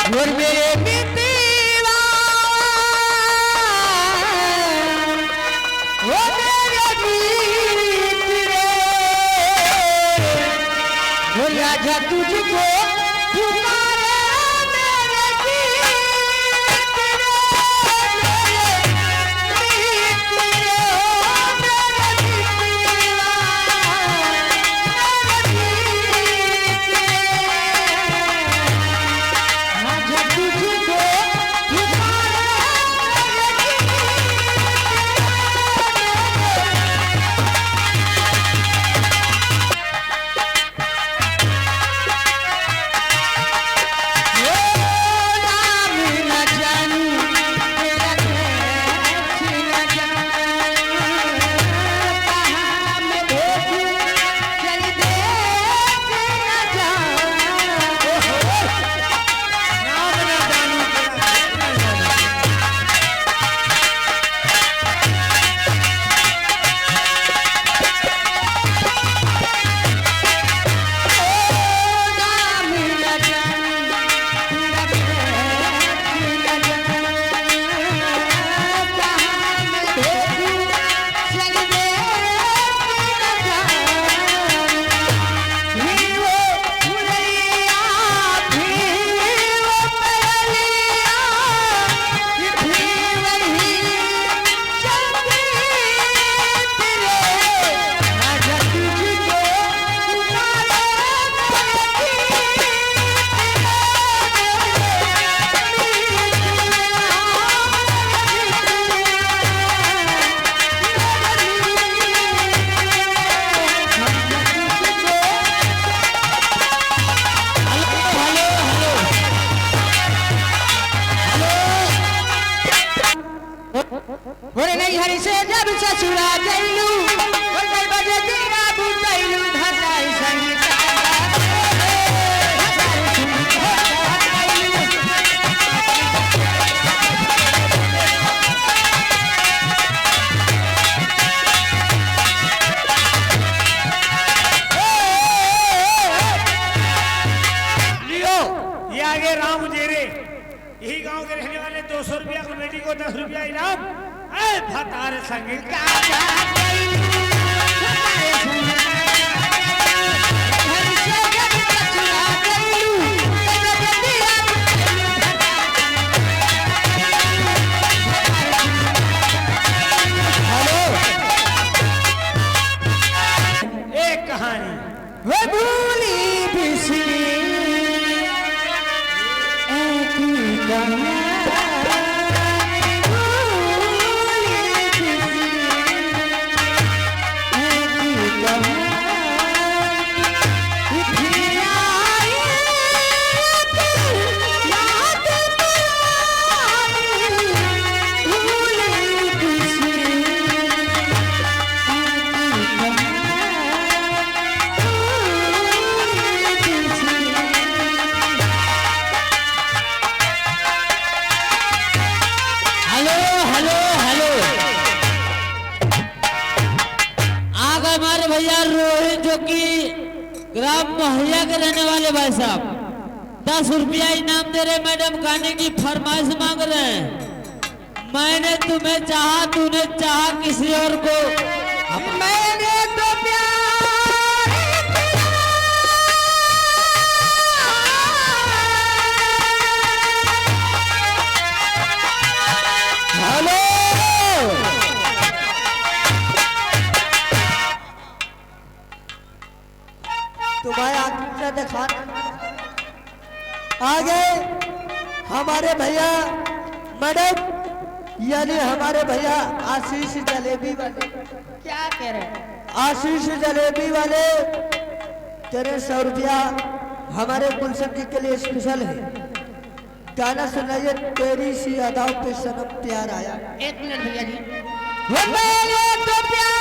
और मेरे मित्रा ओ मेरे मित्रे वो राजा तुझको पुकारे मेरे और नहीं हरी से जब ससुरा गइलू और कई बजे तेरा बुतैलू धसाई संगीता लियो ये आगे राम जेरे यही गांव के रहने वाले 200 रुपया कमेटी को 10 रुपया इनाम भतार संगीत एक कहानी वे भूली बिसरी भैया रोहित जो कि ग्राम मोहल्ला के रहने वाले भाई साहब 10 रुपया इनाम दे रहे मैडम खाने की फरमाइश मांग रहे हैं। मैंने तुम्हें चाहा तूने चाहा किसी और को मैंने तो प्यार हेलो तुम्हारे आगे देखा आगे हमारे भैया मैडम यानी हमारे भैया आशीष जलेबी वाले क्या कह रहे हैं? आशीष जलेबी वाले तेरे 100 रुपया हमारे गुलशन जी के लिए स्पेशल है। गाना सुनाइए तेरी सी अदाओं पे सनम प्यार आया। 1 मिनट भैया जी। वो मैंने तो प्यार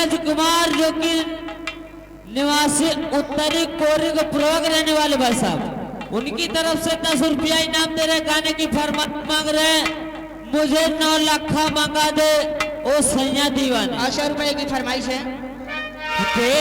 नीरज कुमार जो कि निवासी उत्तरी कोरी को प्रवक रहने वाले भाई साहब, उनकी तरफ से 10 रुपया इनाम दे रहे, गाने की फरमाइश मांग रहे, मुझे 9 लाख मंगा दे ओ सैया दीवाना। 100 रुपए की फरमाइश है।